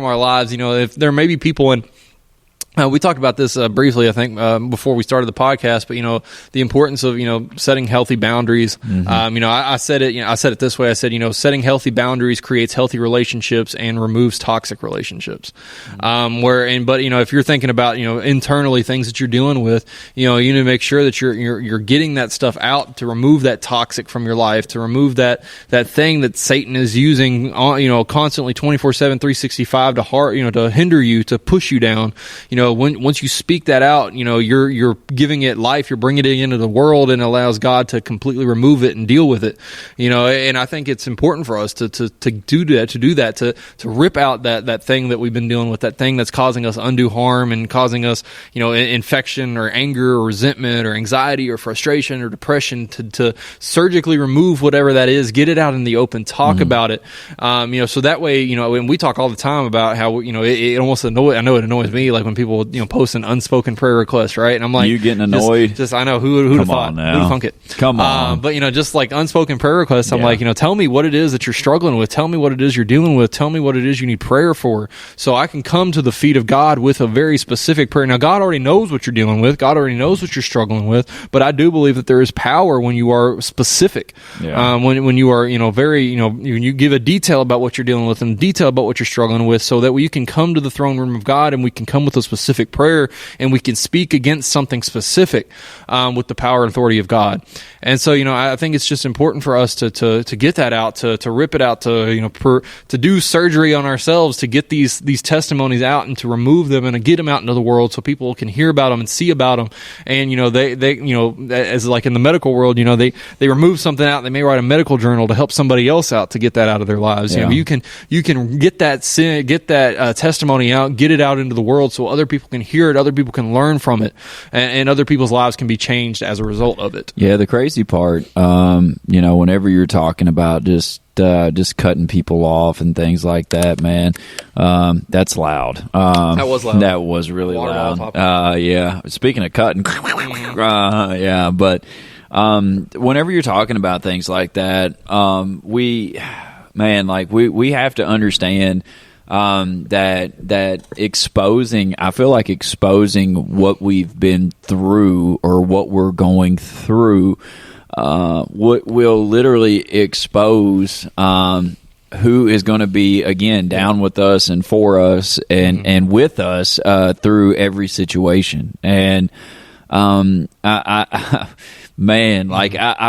our lives. If there may be people in. We talked about this briefly, I think, before we started the podcast. But the importance of setting healthy boundaries. I said it. I said it this way. I said setting healthy boundaries creates healthy relationships and removes toxic relationships. But if you're thinking about internally things that you're dealing with, you need to make sure that you're getting that stuff out to remove that toxic from your life, to remove that thing that Satan is using constantly 24/7, 365 to hinder you, to push you down. Once you speak that out, you're giving it life, you're bringing it into the world, and allows God to completely remove it and deal with it. And I think it's important for us to do that, to rip out that thing that we've been dealing with, that thing that's causing us undue harm and causing us, infection or anger or resentment or anxiety or frustration or depression, to surgically remove whatever that is, get it out in the open, talk about it. So that way, and we talk all the time about how, it almost I know it annoys me, like when people post an unspoken prayer request, right? And I'm like,
you getting annoyed?
Just I know who'd have thought, who'd have thunk it.
Come on.
But just like unspoken prayer requests, I'm like, tell me what it is that you're struggling with. Tell me what it is you're dealing with. Tell me what it is you need prayer for, so I can come to the feet of God with a very specific prayer. Now, God already knows what you're dealing with. God already knows what you're struggling with. But I do believe that there is power when you are specific. Yeah. When you are, very, you give a detail about what you're dealing with and detail about what you're struggling with, so that you can come to the throne room of God and we can come with a specific prayer and we can speak against something specific with the power and authority of God. And so, I think it's just important for us to get that out, to rip it out, to do surgery on ourselves, to get these testimonies out and to remove them and to get them out into the world so people can hear about them and see about them. And, they as like in the medical world, they remove something out, they may write a medical journal to help somebody else out to get that out of their lives.
Yeah.
You can get that testimony out, get it out into the world so other people can hear it, other people can learn from it, and other people's lives can be changed as a result of it.
Yeah, the crazy part, whenever you're talking about just cutting people off and things like that, man, that's loud.
That was loud.
That was really loud. Yeah. Speaking of cutting, yeah, but whenever you're talking about things like that, we have to understand that exposing, I feel like exposing what we've been through or what we're going through will literally expose who is going to be, again, down with us and for us and with us through every situation. And I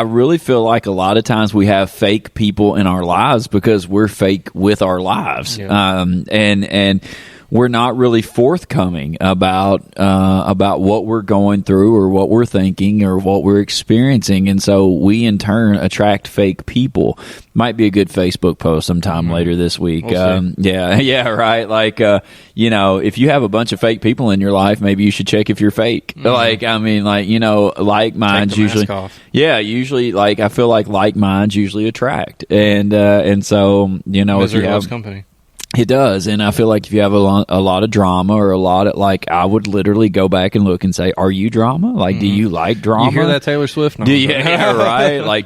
really feel like a lot of times we have fake people in our lives because we're fake with our lives. Yeah. And we're not really forthcoming about what we're going through or what we're thinking or what we're experiencing, and so we in turn attract fake people. Might be a good Facebook post sometime later this week. Yeah, right. Like, if you have a bunch of fake people in your life, maybe you should check if you're fake. Like, I mean, like, like minds usually. Yeah, usually, like, I feel like minds usually attract, and so if you have
company.
It does, and I feel like if you have a lot of drama or a lot of, like, I would literally go back and look and say, are you drama? Like, do you like drama?
You hear that, Taylor Swift? No.
Yeah, right. Like,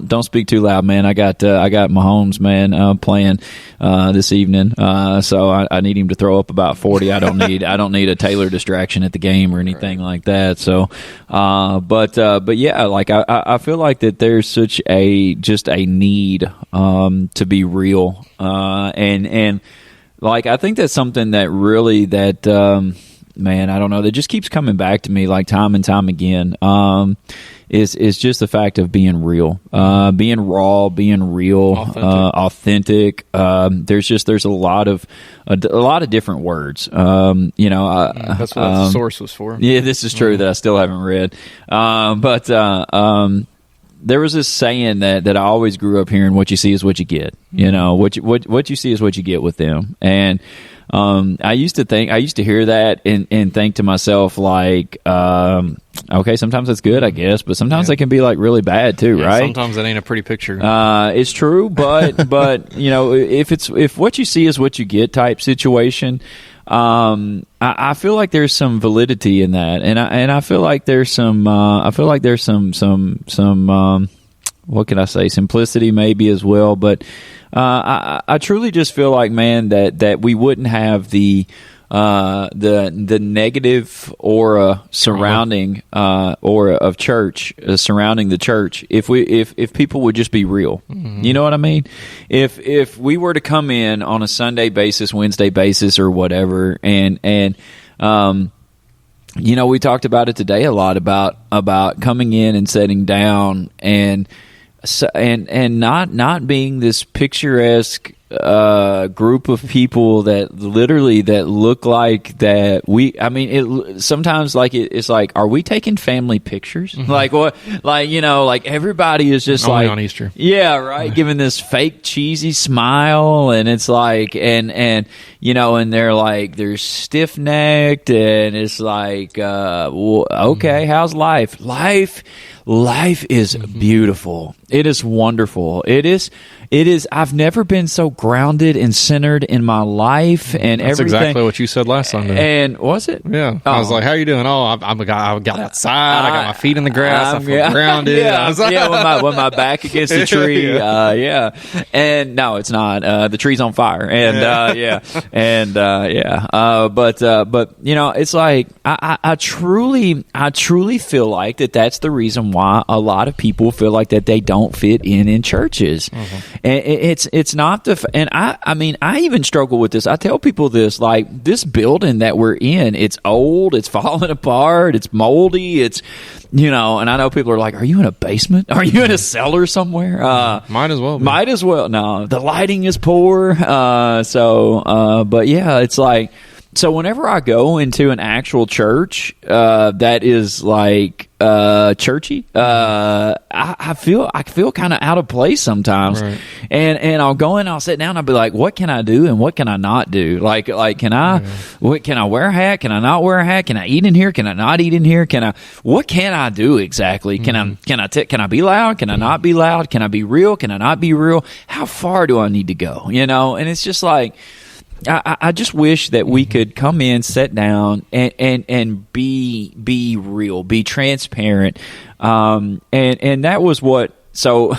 don't speak too loud, man. I got Mahomes, man, playing this evening, so I need him to throw up about 40. I don't need a Taylor distraction at the game or anything like that. So, but yeah, like I feel like that there's such a need to be real, and like I think that's something that really man, I don't know, that just keeps coming back to me like time and time again. Is just the fact of being real, being raw, being real, authentic. There's a lot of different words. That's
what the source was for.
Yeah, this is true that I still haven't read, but there was this saying that I always grew up hearing: "What you see is what you get." What you see is what you get with them. And I used to hear that and think to myself, like, okay, sometimes that's good, I guess, but sometimes they can be like really bad too, right?
Sometimes that ain't a pretty picture.
It's true, but if what you see is what you get type situation. I feel like there's some validity in that, and I feel like there's some what can I say, simplicity maybe as well. But I truly just feel like, man, that we wouldn't have the negative aura surrounding aura of church surrounding the church if people would just be real. You know what I mean? If we were to come in on a Sunday basis, Wednesday basis, or whatever, and we talked about it today a lot about coming in and sitting down and not being this picturesque group of people that look like that sometimes like it's like, are we taking family pictures? Like what, like everybody is just
only
like
on Easter,
giving this fake cheesy smile, and it's like and they're like, they're stiff necked, and it's like okay, how's life? Life is beautiful. It is wonderful. It is. I've never been so grounded and centered in my life, and
that's
everything.
Exactly what you said last Sunday.
And was it?
Yeah. I was like, "How you doing?" Oh, I got outside. I got my feet in the grass. I feel grounded.
Yeah,
I was like,
with my back against the tree. And no, it's not. The tree's on fire. And but it's like I truly feel like that's the reason why a lot of people feel like that they don't fit in churches. And it's not and I even struggle with this. I tell people this, like, this building that we're in, it's old, it's falling apart, it's moldy, it's and I know people are like, are you in a basement? Are you in a cellar somewhere?
Might as well be.
Might as well. No, the lighting is poor. But yeah, it's like, so whenever I go into an actual church that is like churchy, I feel kind of out of place sometimes,
right.
and I'll go in, I'll sit down, I'll be like, what can I do and what can I not do? Like can I wear a hat? Can I not wear a hat? Can I eat in here? Can I not eat in here? What can I do exactly? Can I be loud? Can I not be loud? Can I be real? Can I not be real? How far do I need to go? And it's just like, I just wish that we could come in, sit down, and be real, be transparent, and that was what. So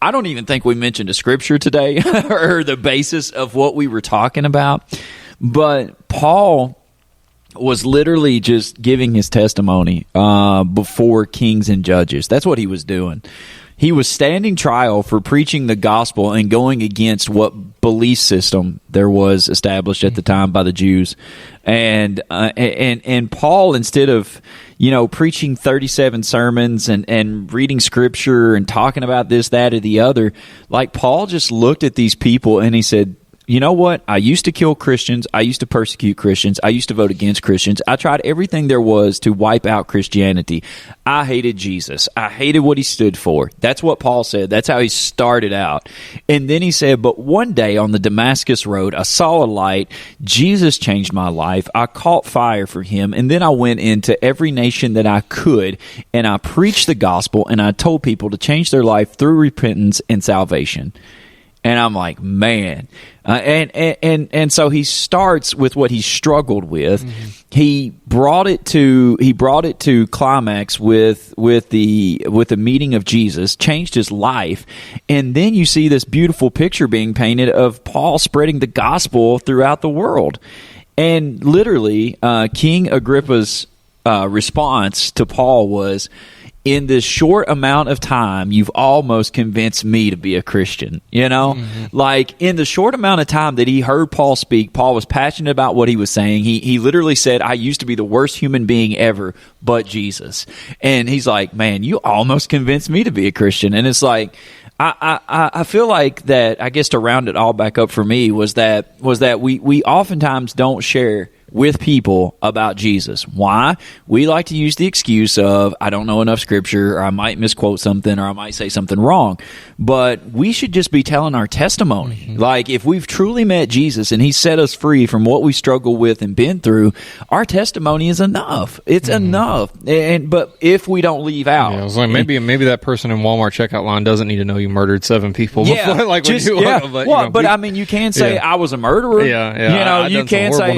I don't even think we mentioned a scripture today or the basis of what we were talking about, but Paul was literally just giving his testimony before kings and judges. That's what he was doing. He was standing trial for preaching the gospel and going against what belief system there was established at the time by the Jews. And Paul, instead of, preaching 37 sermons and reading scripture and talking about this, that, or the other, like, Paul just looked at these people and he said, you know what? I used to kill Christians. I used to persecute Christians. I used to vote against Christians. I tried everything there was to wipe out Christianity. I hated Jesus. I hated what he stood for. That's what Paul said. That's how he started out. And then he said, but one day on the Damascus road, I saw a light. Jesus changed my life. I caught fire for him. And then I went into every nation that I could, and I preached the gospel, and I told people to change their life through repentance and salvation. And I'm like, man. And so he starts with what he struggled with. Mm-hmm. He brought it to climax with the meeting of Jesus, changed his life, and then you see this beautiful picture being painted of Paul spreading the gospel throughout the world. And literally, King Agrippa's response to Paul was, in this short amount of time, you've almost convinced me to be a Christian. You know, like in the short amount of time that he heard Paul speak, Paul was passionate about what he was saying. He literally said, I used to be the worst human being ever, but Jesus. And he's like, man, you almost convinced me to be a Christian. And it's like, I feel like that, I guess to round it all back up for me was that we oftentimes don't share with people about Jesus. Why? We like to use the excuse of, I don't know enough scripture, or I might misquote something, or I might say something wrong. But we should just be telling our testimony. Mm-hmm. Like, if we've truly met Jesus and he set us free from what we struggle with and been through, our testimony is enough. It's enough. But if we don't leave out.
Yeah, it's like maybe that person in Walmart checkout line doesn't need to know you murdered 7 people before.
But I mean, you can say, I was a murderer.
Yeah.
You can say,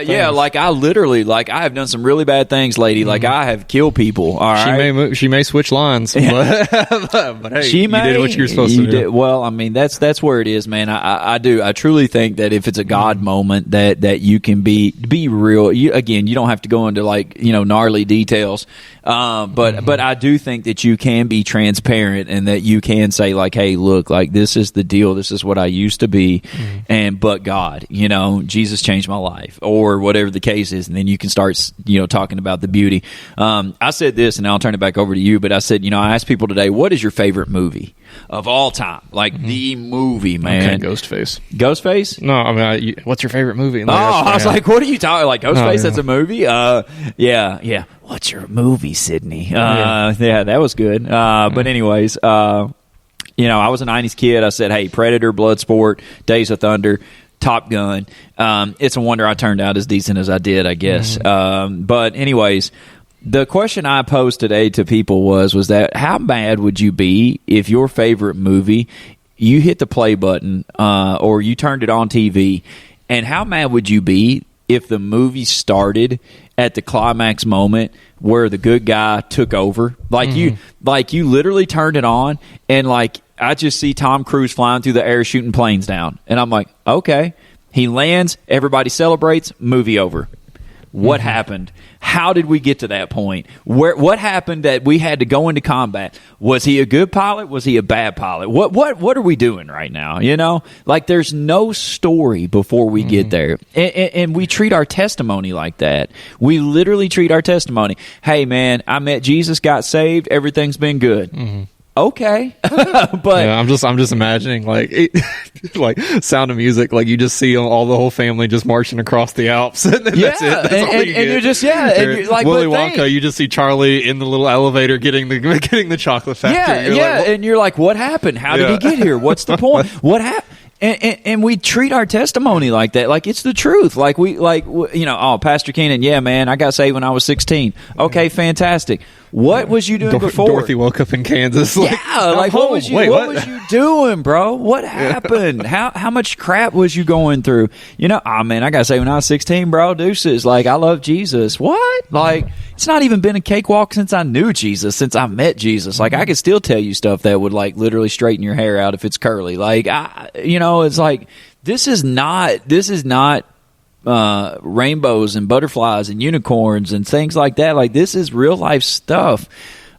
like I literally, like I have done some really bad things, lady. Like I have killed people. All right,
she may switch lines, but hey, you did what you're supposed to do.
Well, I mean that's where it is, man. I truly think that if it's a God moment, that you can be real. You don't have to go into gnarly details. But I do think that you can be transparent and that you can say like, hey, look, like this is the deal. This is what I used to be, but God, Jesus changed my life, or whatever the case is, and then you can start, talking about the beauty. I said this, and I'll turn it back over to you. But I said, I asked people today, what is your favorite movie of all time? Like the movie, man.
Okay, Ghostface.
Ghostface?
No, I mean, what's your favorite movie?
I was like, what are you talking? Like Ghostface? That's a movie? Yeah. What's your movie, Sydney? Yeah, that was good. But anyways, I was a 90s kid. I said, hey, Predator, Bloodsport, Days of Thunder, Top Gun. It's a wonder I turned out as decent as I did, I guess. But anyways, the question I posed today to people was that how mad would you be if your favorite movie, you hit the play button or you turned it on TV, and how mad would you be if the movie started at the climax moment where the good guy took over? Like you literally turned it on, and like I just see Tom Cruise flying through the air shooting planes down, and I'm like, okay, he lands, everybody celebrates, movie over. What happened? How did we get to that point? What happened that we had to go into combat? Was he a good pilot? Was he a bad pilot? What are we doing right now? Like there's no story before we get there, and we treat our testimony like that. We literally treat our testimony. Hey man, I met Jesus, got saved, everything's been good. Okay, but
I'm just imagining like Sound of Music, like you just see the whole family just marching across the Alps, and then that's it. And
you're just and you're like
Willy Wonka. You just see Charlie in the little elevator getting the chocolate factory.
And you're like, what happened? How did he get here? What's the point? What happened? And we treat our testimony like that, like it's the truth. Like Pastor Keenan, yeah, man, I got saved when I was 16. Okay, fantastic. What was you doing before?
Dorothy woke up in Kansas.
What was you doing, bro? What happened? How much crap was you going through? Man, I got saved when I was 16, bro. Deuces. Like, I love Jesus. What? Like, it's not even been a cakewalk since I knew Jesus, since I met Jesus. Like, I could still tell you stuff that would like literally straighten your hair out if it's curly. Like, it's like this is not rainbows and butterflies and unicorns and things like that. Like, this is real life stuff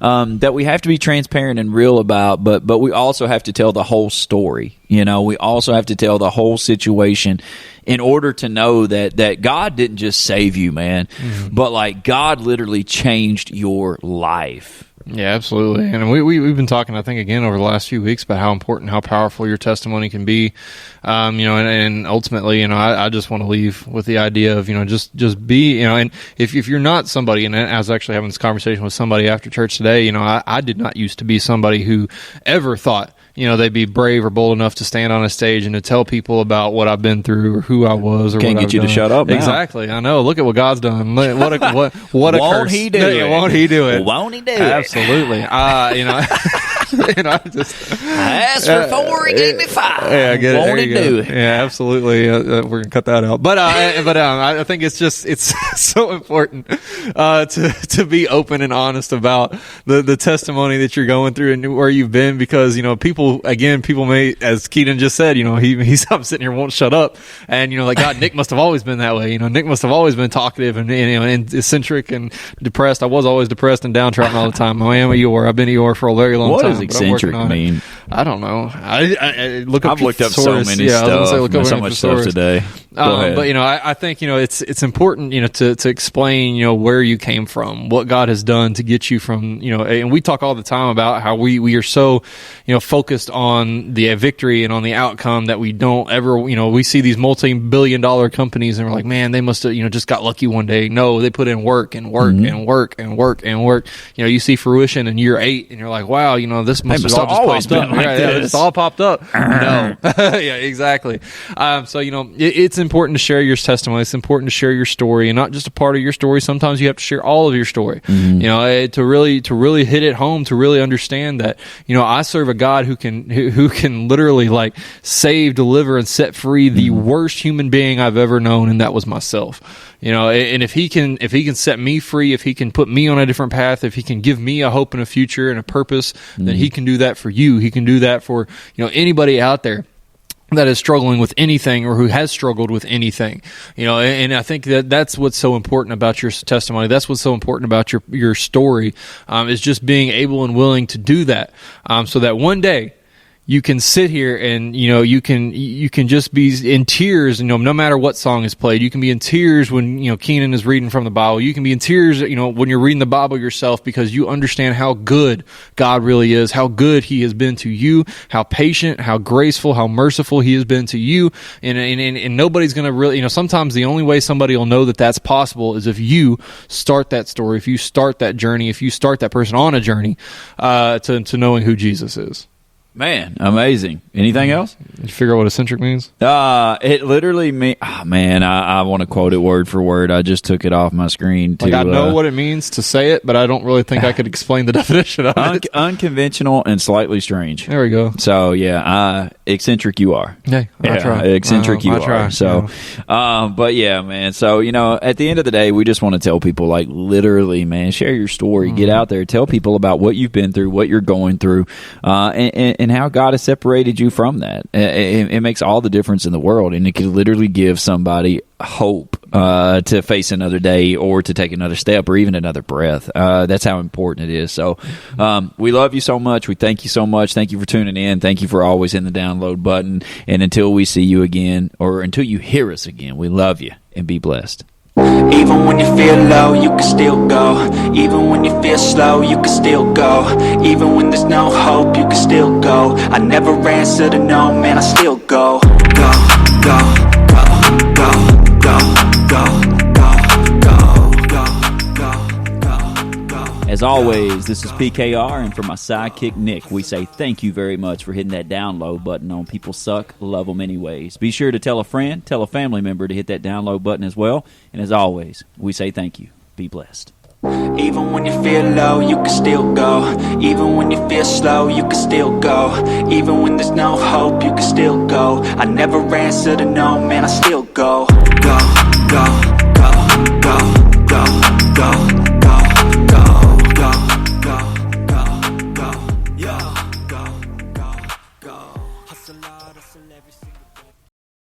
that we have to be transparent and real about, but we also have to tell the whole story. We also have to tell the whole situation in order to know that God didn't just save you, man, but like God literally changed your life.
Yeah, absolutely. And we've been talking, I think, again over the last few weeks about how important, how powerful your testimony can be. And ultimately, I just want to leave with the idea of, just be, and if you're not somebody, and I was actually having this conversation with somebody after church today, I did not used to be somebody who ever thought, they'd be brave or bold enough to stand on a stage and to tell people about what I've been through or who I was or
Can't
what
get
I've
you
done.
to shut up now.
Exactly. I know. Look at what God's done. What a
Won't
curse.
he do it?
Won't he do it?
Won't he do it?
Absolutely. I
asked for 4, he gave me 5.
Yeah, I get it.
Won't
There
he
you go.
do it?
Yeah, absolutely. We're gonna cut that out. But I think it's so important to be open and honest about the testimony that you're going through and where you've been, because people may, as Keaton just said, he's sitting here won't shut up, and like, God, Nick must have always been that way. Nick must have always been talkative and eccentric and depressed. I was always depressed and downtrodden all the time. I am a Eeyore. I've been Eeyore for a very long
What
time.
does eccentric mean?
I don't know. I look up.
I've looked up
thesaurus.
so many
Yeah, I was gonna
stuff.
say, look up
So
any
much stuff
thesaurus.
today. Go ahead.
But I think it's important to explain where you came from, what God has done to get you from and we talk all the time about how we are so focused on the victory and on the outcome that we don't ever we see these multi-billion-dollar companies and we're like, man, they must have just got lucky one day. No, they put in work and work and work and work and work. You see fruition in year 8 and you're like, wow, this must have all just
always
popped up.
been like
It's
this.
all popped up. No. Yeah, exactly. So it's important to share your testimony. It's important to share your story, and not just a part of your story. Sometimes you have to share all of your story. To really hit it home, to really understand that I serve a God who can literally like save, deliver, and set free the worst human being I've ever known, and that was myself. And if he can set me free, if he can put me on a different path, if he can give me a hope and a future and a purpose, then he can do that for you. He can do that for anybody out there that is struggling with anything or who has struggled with anything, and I think that's what's so important about your testimony. That's what's so important about your story, is just being able and willing to do that, so that one day you can sit here and you can just be in tears, no matter what song is played. You can be in tears when Keenan is reading from the Bible. You can be in tears when you're reading the Bible yourself, because you understand how good God really is, how good he has been to you, how patient, how graceful, how merciful he has been to you. And nobody's going to really, sometimes the only way somebody will know that that's possible is if you start that story, if you start that journey, if you start that person on a journey to knowing who Jesus is.
Man, amazing. Anything else?
Did you figure out what eccentric means?
It literally means, I want to quote it word for word. I just took it off my screen.
I know what it means to say it, but I don't really think I could explain the definition of it.
Unconventional and slightly strange.
There we go.
So, eccentric you are.
Hey, I try.
Eccentric you
I try.
are. So, but yeah, man. So, at the end of the day, we just want to tell people, like, literally, man, share your story. Get out there. Tell people about what you've been through, what you're going through, and how God has separated you from that. It makes all the difference in the world, and it can literally give somebody hope to face another day or to take another step or even another breath. That's how important it is. So we love you so much. We thank you so much. Thank you for tuning in. Thank you for always hitting the download button. And until we see you again, or until you hear us again, we love you and be blessed.
Even when you feel low, you can still go. Even when you feel slow, you can still go. Even when there's no hope, you can still go. I never answer to no, man, I still go. Go, go, go, go, go, go.
As always, this is PKR, and for my sidekick Nick, we say thank you very much for hitting that download button on People Suck, Love Them Anyways. Be sure to tell a friend, tell a family member to hit that download button as well. And as always, we say thank you. Be blessed.
Even when you feel low, you can still go. Even when you feel slow, you can still go. Even when there's no hope, you can still go. I never answer to no, man, I still go. Go, go, go, go, go, go.